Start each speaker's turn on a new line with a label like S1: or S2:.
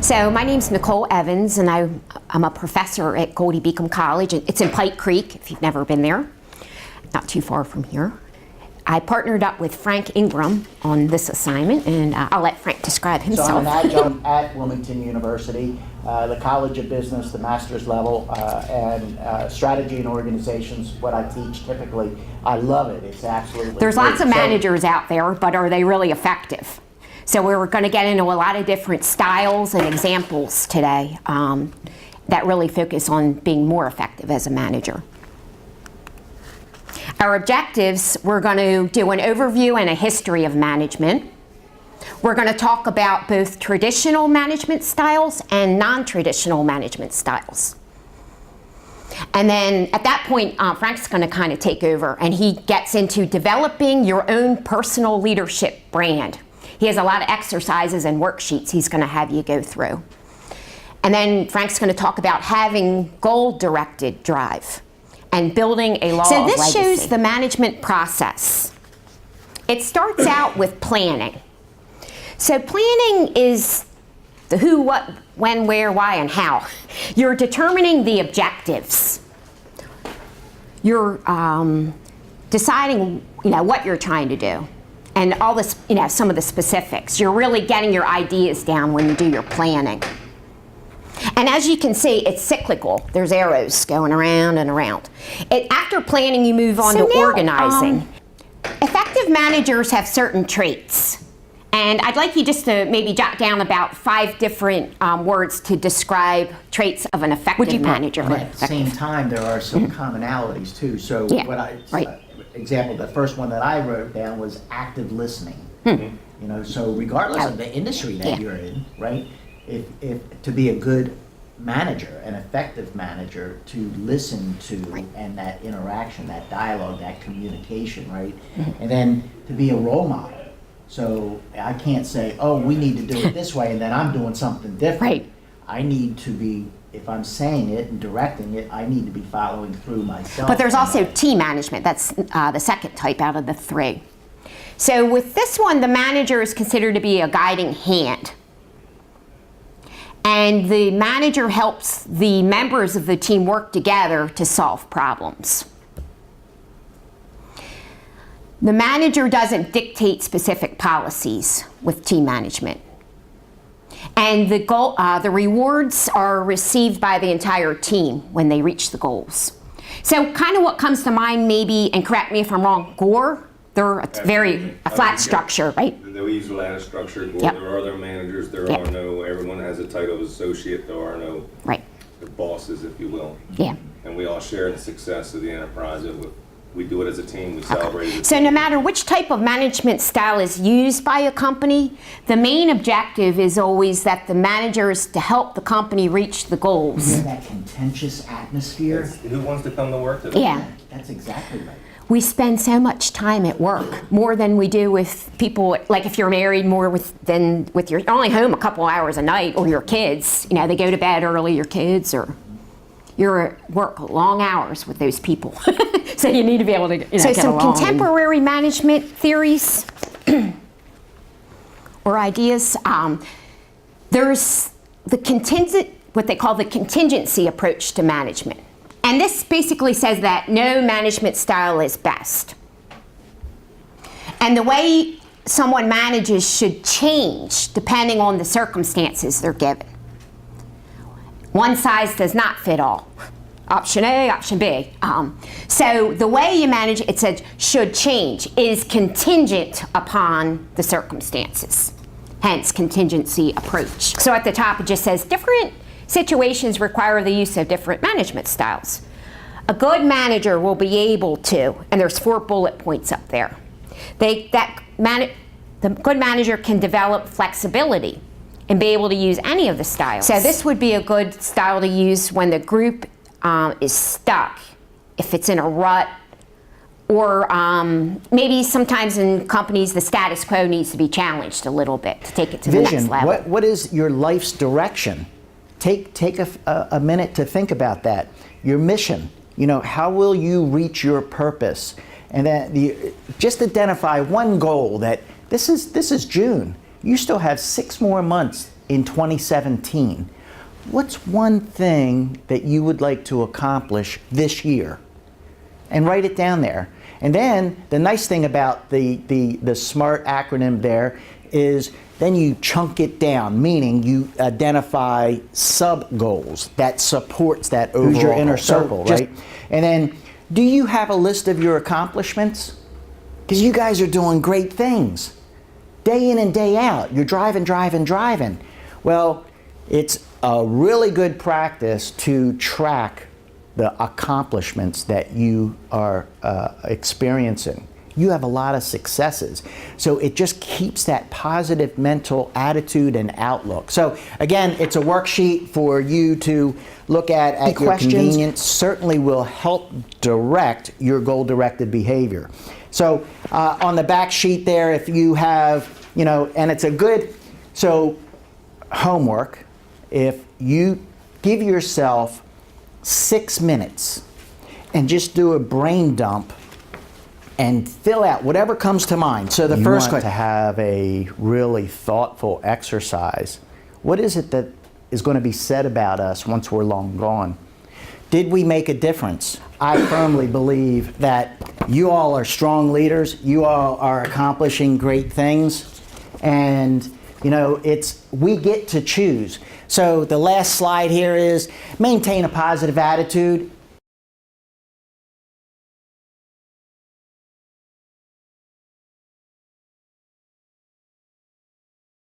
S1: So my name's Nicole Evans, and I'm a professor at Goldey-Beacom College. It's in Pike Creek, if you've never been there, not too far from here. I partnered up with Frank Ingraham on this assignment, and I'll let Frank describe himself.
S2: So I'm an adjunct at Wilmington University, the College of Business, the master's level, and strategy and organizations, what I teach typically. I love it. It's absolutely
S1: There's
S2: great.
S1: lots of managers out there, but are they really effective? So we're going to get into a lot of different styles and examples today that really focus on being more effective as a manager. Our objectives, we're going to do an overview and a history of management. We're going to talk about both traditional management styles and non-traditional management styles. And then at that point, Frank's going to kind of take over, and he gets into developing your own personal leadership brand. He has a lot of exercises and worksheets he's going to have you go through. And then Frank's going to talk about having goal-directed drive and building a law of legacy. So this shows the management process. It starts out with planning. So planning is the who, what, when, where, why, and how. You're determining the objectives. You're deciding, what you're trying to do. And all this, some of the specifics. You're really getting your ideas down when you do your planning. And as you can see, it's cyclical. There's arrows going around and around. After planning, you move on to organizing. Effective managers have certain traits. And I'd like you just to maybe jot down about 5 different words to describe traits of an effective manager.
S2: At the same time, there are some commonalities too. So example, the first one that I wrote down was active listening. So regardless of the industry that you're in, right? If to be a good manager, an effective manager, to listen to and that interaction, that dialogue, that communication, right? And then to be a role model. So I can't say, oh, we need to do it this way, and then I'm doing something different.
S1: Right.
S2: I need to be, if I'm saying it and directing it, I need to be following through myself.
S1: But there's also team management. That's the second type out of the 3. So with this one, the manager is considered to be a guiding hand. And the manager helps the members of the team work together to solve problems. The manager doesn't dictate specific policies with team management. And the rewards are received by the entire team when they reach the goals. So kind of what comes to mind maybe, and correct me if I'm wrong, GORE, they're a flat structure, right?
S3: We use a ladder structure. GORE, there are other managers, there are no, everyone has a title of associate, there are no the bosses, if you will.
S1: Yeah.
S3: And we all share the success of the enterprise. We do it as a team, we celebrate it.
S1: So no matter which type of management style is used by a company, the main objective is always that the manager is to help the company reach the goals.
S2: That contentious atmosphere.
S3: Who wants to come to work today?
S1: Yeah.
S2: That's exactly right.
S1: We spend so much time at work, more than we do with people, like if you're married, more than with you're only home a couple hours a night, or your kids. They go to bed early, your kids, or you're at work long hours with those people. So you need to be able to get along. So some contemporary management theories or ideas. There's what they call the contingency approach to management. And this basically says that no management style is best. And the way someone manages should change depending on the circumstances they're given. One size does not fit all. Option A, option B. So the way you manage, it says, should change, is contingent upon the circumstances. Hence, contingency approach. So at the top, it just says, different situations require the use of different management styles. A good manager will be able to, and there's 4 bullet points up there. The good manager can develop flexibility and be able to use any of the styles. So this would be a good style to use when the group is stuck, if it's in a rut, or maybe sometimes in companies the status quo needs to be challenged a little bit to take it to the next level.
S2: What is your life's direction? Take a minute to think about that. Your mission, how will you reach your purpose? And then just identify one goal that this is June. You still have 6 more months in 2017, what's one thing that you would like to accomplish this year? And write it down there. And then the nice thing about the SMART acronym there is then you chunk it down, meaning you identify sub-goals that supports that overall. Who's your inner circle, right? And then, do you have a list of your accomplishments? Because you guys are doing great things. Day in and day out, you're driving. Well, it's a really good practice to track the accomplishments that you are experiencing. You have a lot of successes. So it just keeps that positive mental attitude and outlook. So again, it's a worksheet for you to look at your convenience. Certainly will help direct your goal-directed behavior. So on the back sheet there, if you have, and it's a good, homework, if you give yourself 6 minutes and just do a brain dump and fill out whatever comes to mind. So the first question, to have a really thoughtful exercise. What is it that is going to be said about us once we're long gone? Did we make a difference? I firmly believe that you all are strong leaders. You all are accomplishing great things. And we get to choose. So the last slide here is maintain a positive attitude.